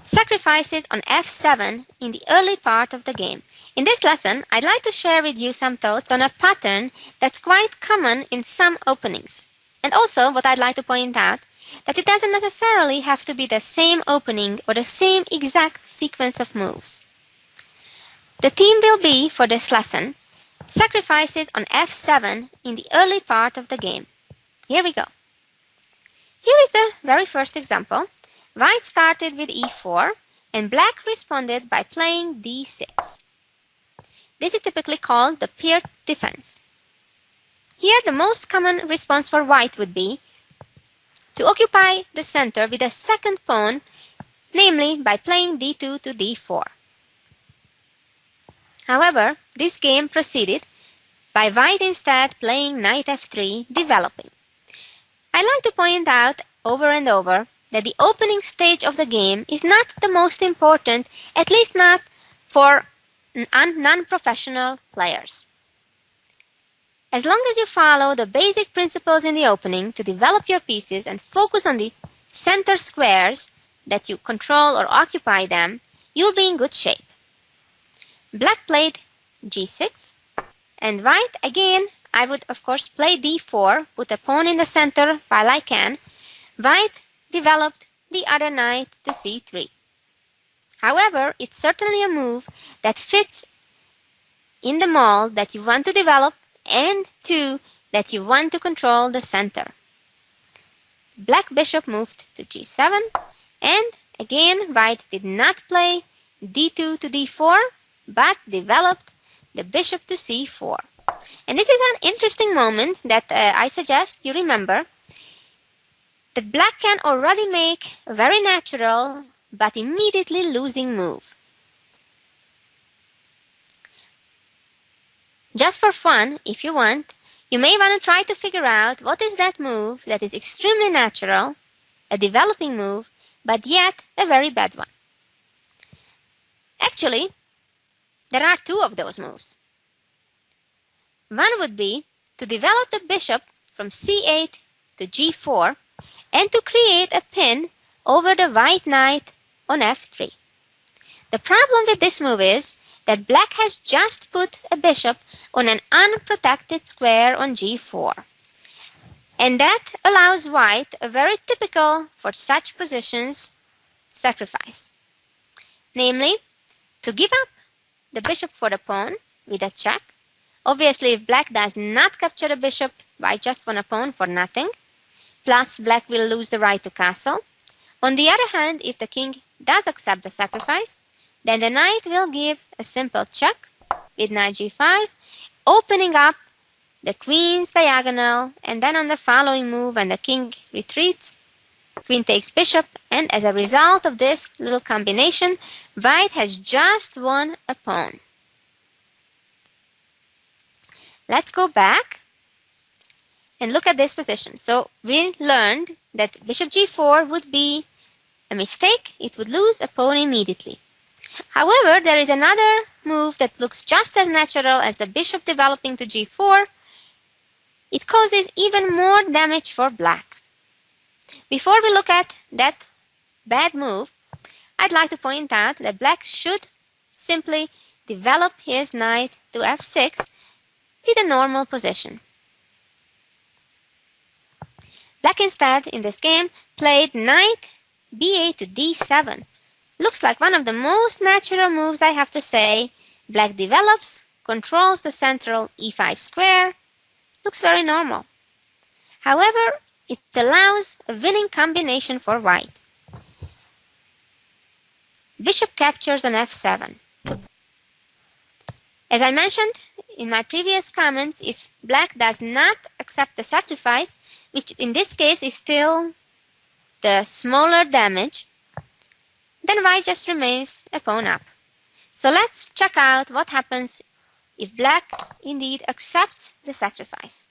Sacrifices on f7 in the early part of the game. In this lesson, I'd like to share with you some thoughts on a pattern that's quite common in some openings. And also, what I'd like to point out, that it doesn't necessarily have to be the same opening or the same exact sequence of moves. The theme will be, for this lesson, sacrifices on f7 in the early part of the game. Here we go. Here is the very first example. White started with e4 and black responded by playing d6. This is typically called the paired defense. Here the most common response for white would be to occupy the center with a second pawn, namely by playing d2 to d4. However, this game proceeded by white instead playing knight f3, developing. I like to point out over and over that the opening stage of the game is not the most important, at least not for non-professional players. As long as you follow the basic principles in the opening to develop your pieces and focus on the center squares that you control or occupy them, you'll be in good shape. Black played g6, and white, again, I would of course play d4, put a pawn in the center while I can. White developed the other knight to c3. However, it's certainly a move that fits in the mold that you want to develop and two, that you want to control the center. Black bishop moved to g7, and again white did not play d2 to d4, but developed the bishop to c4. And this is an interesting moment that I suggest you remember, that black can already make a very natural but immediately losing move. Just for fun, if you want, you may want to try to figure out what is that move that is extremely natural, a developing move, but yet a very bad one. Actually, there are two of those moves. One would be to develop the bishop from c8 to g4 and to create a pin over the white knight on f3. The problem with this move is that black has just put a bishop on an unprotected square on g4. And that allows white a very typical, for such positions, sacrifice. Namely, to give up the bishop for the pawn with a check. Obviously, if black does not capture the bishop, white just won a pawn for nothing. Plus, black will lose the right to castle. On the other hand, if the king does accept the sacrifice, then the knight will give a simple check with knight g5, opening up the queen's diagonal, and then on the following move, when the king retreats, queen takes bishop, and as a result of this little combination, white has just won a pawn. Let's go back and look at this position. So we learned that bishop g4 would be a mistake. It would lose a pawn immediately. However, there is another move that looks just as natural as the bishop developing to g4. It causes even more damage for black. Before we look at that bad move, I'd like to point out that black should simply develop his knight to f6 with a normal position. Black instead, in this game, played knight b8 to d7. Looks like one of the most natural moves, I have to say. Black develops, controls the central e5 square. Looks very normal. However, it allows a winning combination for white. Bishop captures on f7. As I mentioned in my previous comments, if black does not accept the sacrifice, which in this case is still the smaller damage, then white just remains a pawn up. So let's check out what happens if black indeed accepts the sacrifice.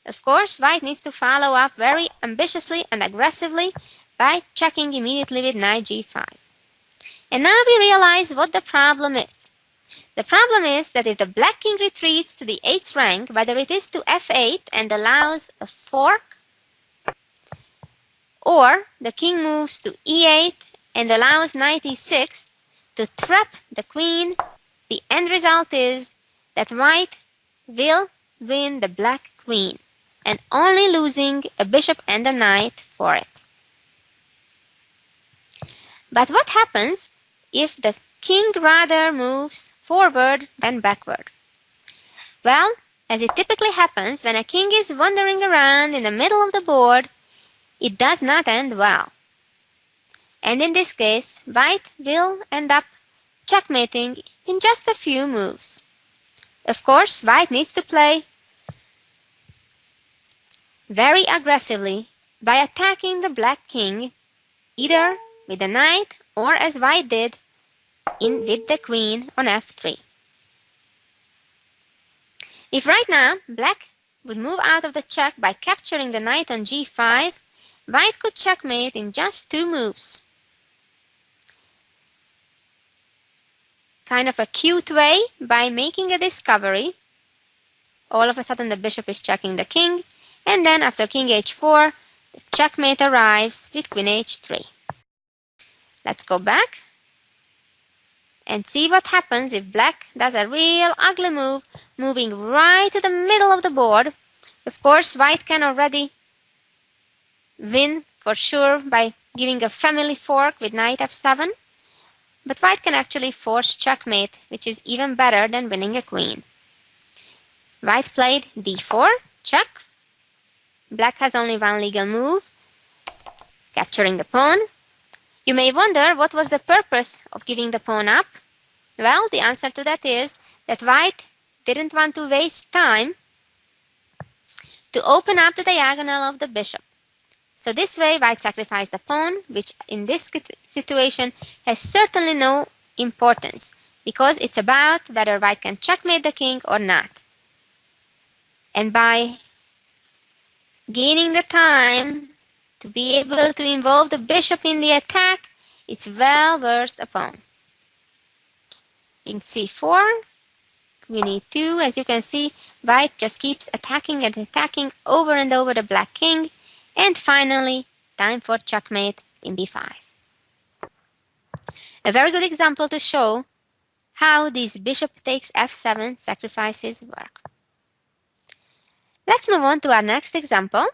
Of course, white needs to follow up very ambitiously and aggressively by checking immediately with knight g5. And now we realize what the problem is. The problem is that if the black king retreats to the 8th rank, whether it is to f8 and allows a fork, or the king moves to e8 and allows knight e6 to trap the queen, the end result is that white will win the black queen, and only losing a bishop and a knight for it. But what happens if the king rather moves forward than backward? Well, as it typically happens when a king is wandering around in the middle of the board, it does not end well. And in this case, white will end up checkmating in just a few moves. Of course, white needs to play very aggressively by attacking the black king, either with the knight or as white did with the queen on f3. If right now black would move out of the check by capturing the knight on g5, white could checkmate in just 2 moves. Kind of a cute way by making a discovery. All of a sudden the bishop is checking the king, and then after king h4, the checkmate arrives with queen h3. Let's go back and see what happens if black does a real ugly move, moving right to the middle of the board. Of course, white can already win for sure by giving a family fork with knight f7, but white can actually force checkmate, which is even better than winning a queen. White played d4, check. Black has only one legal move, capturing the pawn. You may wonder what was the purpose of giving the pawn up. Well, the answer to that is that white didn't want to waste time to open up the diagonal of the bishop. So this way white sacrificed the pawn, which in this situation has certainly no importance, because it's about whether white can checkmate the king or not. And by gaining the time to be able to involve the bishop in the attack, it's well worth a pawn. In c4, queen e2, as you can see, white just keeps attacking and attacking over and over the black king, and finally, time for checkmate in b5. A very good example to show how these bishop takes f7 sacrifices work. Let's move on to our next example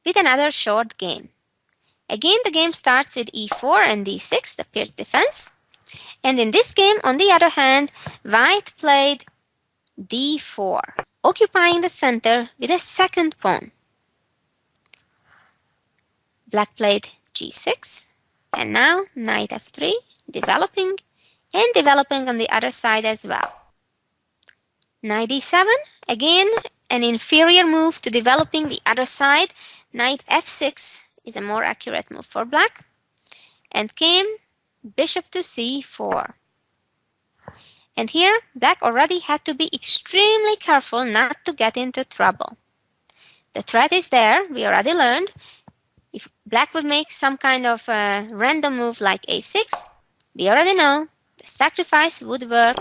with another short game. Again, the game starts with e4 and d6, the paired defense. And in this game, on the other hand, white played d4, occupying the center with a second pawn. Black played g6, and now knight f3, developing, and developing on the other side as well. Knight d7, again an inferior move to developing the other side. Knight f6 is a more accurate move for black, and came bishop to c4. And here, black already had to be extremely careful not to get into trouble. The threat is there, we already learned. If black would make some kind of random move like a6, we already know the sacrifice would work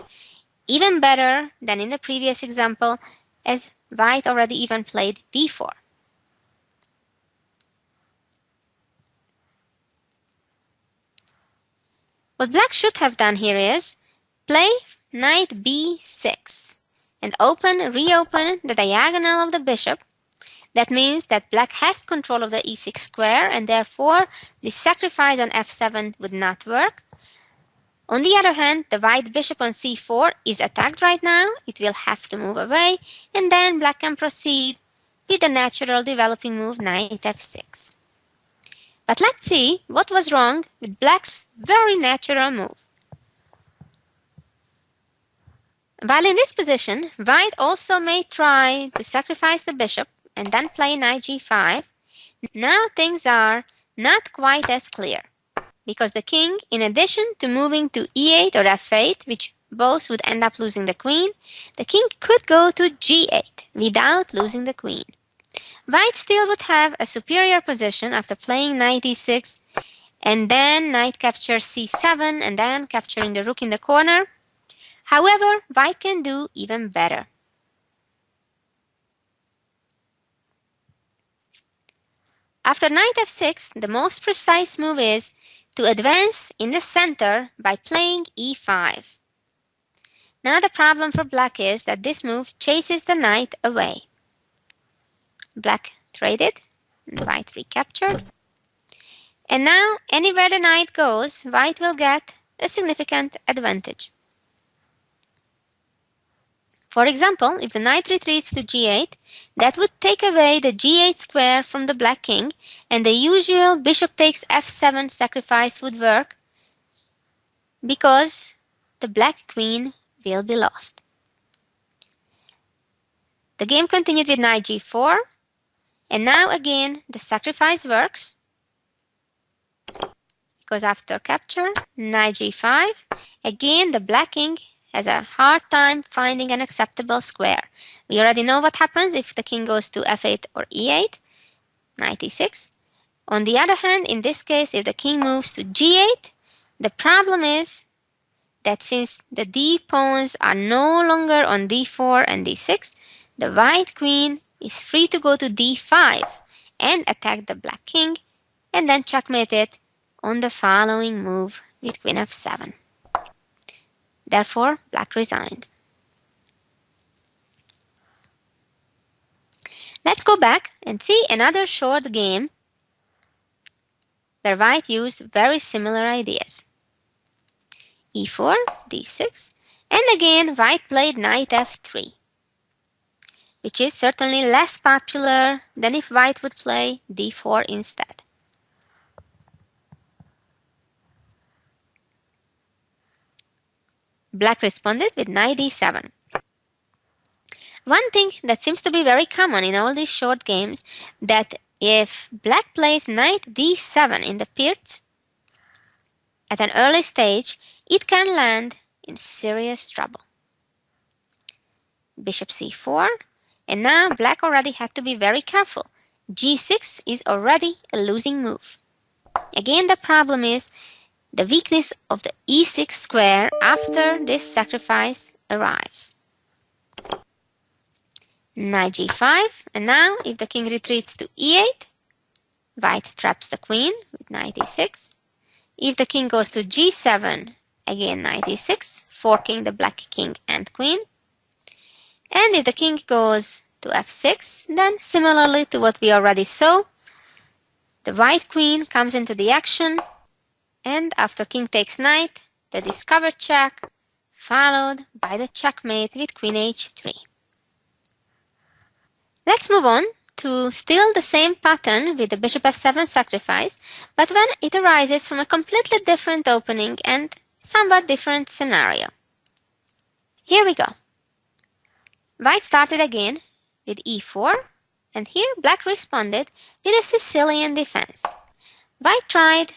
even better than in the previous example, as white already even played d4. What black should have done here is play knight b6 and reopen the diagonal of the bishop. That means that black has control of the e6 square, and therefore the sacrifice on f7 would not work. On the other hand, the white bishop on c4 is attacked right now. It will have to move away, and then black can proceed with the natural developing move knight f6. But let's see what was wrong with black's very natural move. While in this position, white also may try to sacrifice the bishop and then play knight g5. Now things are not quite as clear, because the king, in addition to moving to e8 or f8, which both would end up losing the queen, the king could go to g8 without losing the queen. White still would have a superior position after playing knight e6, and then knight captures c7, and then capturing the rook in the corner. However, white can do even better. After knight f6, the most precise move is to advance in the center by playing e5. Now the problem for black is that this move chases the knight away. Black traded, and white recaptured. And now, anywhere the knight goes, white will get a significant advantage. For example, if the knight retreats to g8, that would take away the g8 square from the black king, and the usual bishop takes f7 sacrifice would work because the black queen will be lost. The game continued with knight g4, and now again the sacrifice works because after capture, knight g5, again the black king has a hard time finding an acceptable square. We already know what happens if the king goes to f8 or e8, knight e6. On the other hand, in this case, if the king moves to g8, the problem is that since the d pawns are no longer on d4 and d6, the white queen is free to go to d5 and attack the black king, and then checkmate it on the following move with queen f7. Therefore, black resigned. Let's go back and see another short game where white used very similar ideas. e4, d6, and again white played knight f3, which is certainly less popular than if white would play d4 instead. Black responded with knight d7. One thing that seems to be very common in all these short games, that if black plays knight d7 in the pirt at an early stage, it can land in serious trouble. Bishop c4, and now black already had to be very careful. g6 is already a losing move. Again, the problem is the weakness of the e6 square after this sacrifice arrives. Knight g5, and now if the king retreats to e8, white traps the queen with knight e6. If the king goes to g7, again knight e6, forking the black king and queen. And if the king goes to f6, then similarly to what we already saw, the white queen comes into the action, and after king takes knight, the discovered check, followed by the checkmate with queen h3. Let's move on to still the same pattern with the bishop f7 sacrifice, but when it arises from a completely different opening and somewhat different scenario. Here we go. White started again with e4, and here black responded with a Sicilian defense. White tried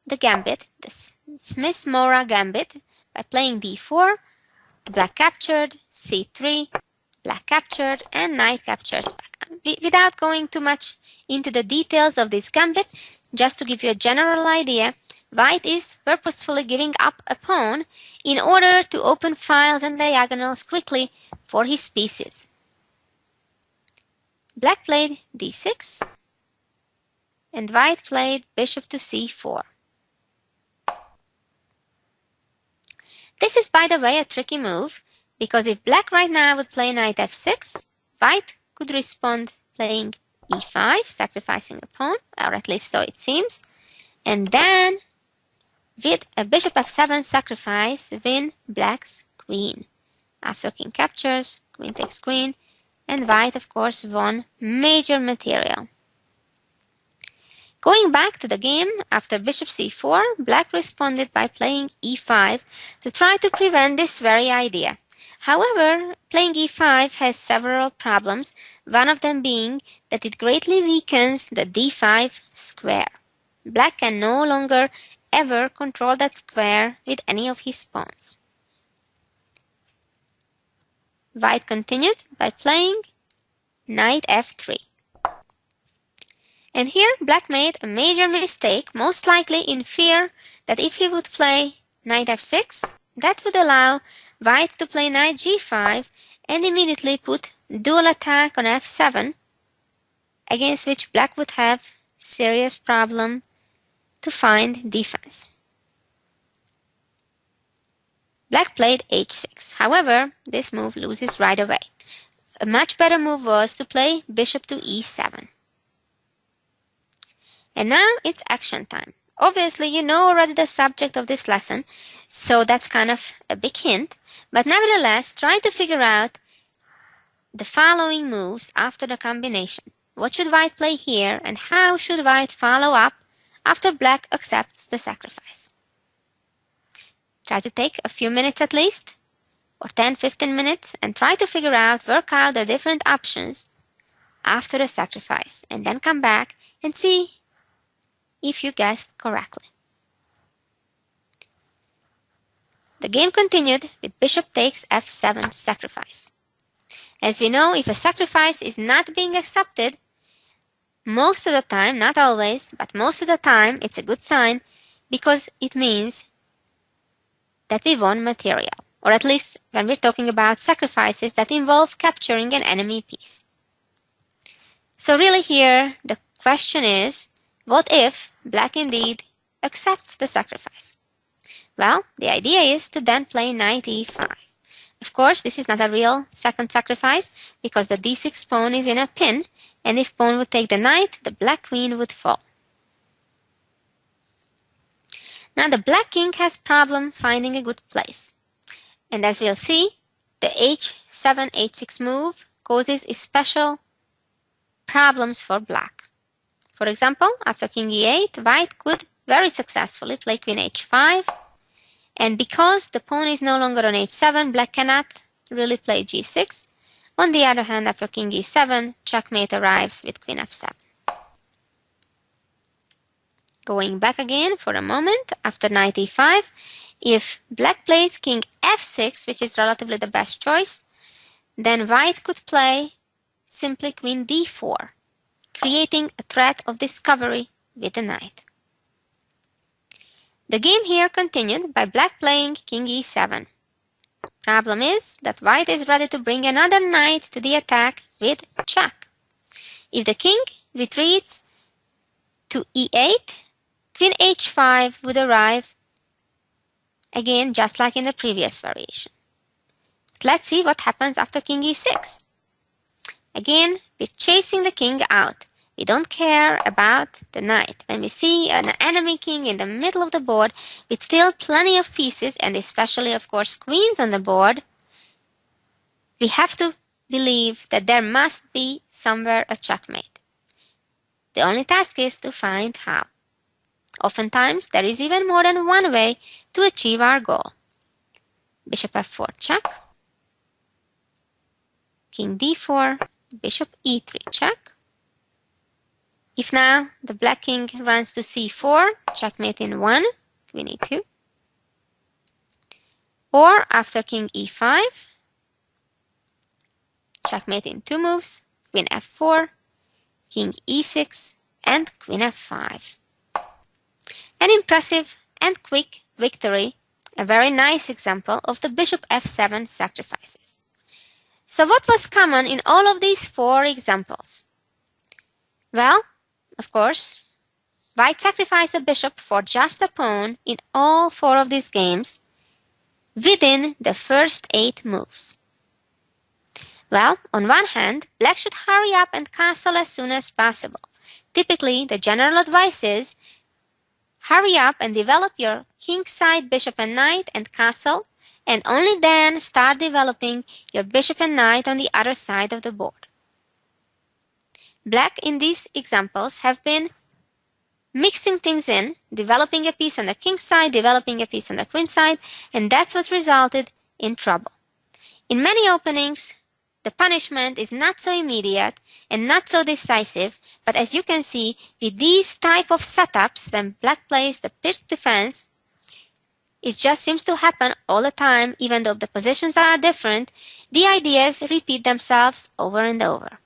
the gambit, the Smith-Morra gambit, by playing d4, black captured, c3, black captured, and knight captures back. Without going too much into the details of this gambit, just to give you a general idea, white is purposefully giving up a pawn in order to open files and diagonals quickly for his pieces. Black played d6, and white played bishop to c4. This is, by the way, a tricky move, because if black right now would play knight f6, white could respond playing e5, sacrificing a pawn, or at least so it seems, and then with a bishop f7 sacrifice win black's queen. After king captures, queen takes queen, and white of course won major material. Going back to the game, after bishop c4, black responded by playing e5 to try to prevent this very idea. However, playing e5 has several problems, one of them being that it greatly weakens the d5 square. Black can no longer ever control that square with any of his pawns. White continued by playing knight f3. And here black made a major mistake, most likely in fear that if he would play knight f6, that would allow white to play knight g5 and immediately put dual attack on f7, against which black would have serious problem to find defense. Black played h6. However, this move loses right away. A much better move was to play bishop to e7. And now it's action time. Obviously, you know already the subject of this lesson, so that's kind of a big hint. But nevertheless, try to figure out the following moves after the combination. What should white play here, and how should white follow up after black accepts the sacrifice? Try to take a few minutes at least, or 10-15 minutes, and try to work out the different options after the sacrifice, and then come back and see if you guessed correctly. The game continued with bishop takes f7 sacrifice. As we know, if a sacrifice is not being accepted, most of the time, not always, but most of the time, it's a good sign because it means that we won material, or at least when we're talking about sacrifices that involve capturing an enemy piece. So really here, the question is, what if black indeed accepts the sacrifice? Well, the idea is to then play knight e5. Of course, this is not a real second sacrifice because the d6 pawn is in a pin, and if pawn would take the knight, the black queen would fall. Now the black king has problem finding a good place. And as we'll see, the h7, h6 move causes special problems for black. For example, after king e8, white could very successfully play queen h5, and because the pawn is no longer on h7, black cannot really play g6. On the other hand, after king e7, checkmate arrives with queen f7. Going back again for a moment, after knight e5, if black plays king f6, which is relatively the best choice, then white could play simply queen d4, creating a threat of discovery with the knight. The game here continued by black playing king e7. Problem is that white is ready to bring another knight to the attack with check. If the king retreats to e8, queen h5 would arrive again just like in the previous variation. But let's see what happens after king e6. Again, we're chasing the king out. We don't care about the knight. When we see an enemy king in the middle of the board with still plenty of pieces, and especially of course queens on the board, we have to believe that there must be somewhere a checkmate. The only task is to find how. Oftentimes there is even more than one way to achieve our goal. Bishop f4 check, king d4, bishop e3 check. If now the black king runs to c4, checkmate in 1, queen e2. Or after king e5, checkmate in 2 moves, queen f4, king e6, and queen f5. An impressive and quick victory, a very nice example of the bishop f7 sacrifices. So what was common in all of these 4 examples? Well, of course, white sacrificed the bishop for just a pawn in all 4 of these games within the first 8 moves. Well, on one hand, black should hurry up and castle as soon as possible. Typically, the general advice is hurry up and develop your kingside bishop and knight and castle, and only then start developing your bishop and knight on the other side of the board. Black in these examples have been mixing things in, developing a piece on the king side, developing a piece on the queen side, and that's what resulted in trouble. In many openings, the punishment is not so immediate and not so decisive, but as you can see, with these type of setups, when black plays the pitched defense, it just seems to happen all the time, even though the positions are different, the ideas repeat themselves over and over.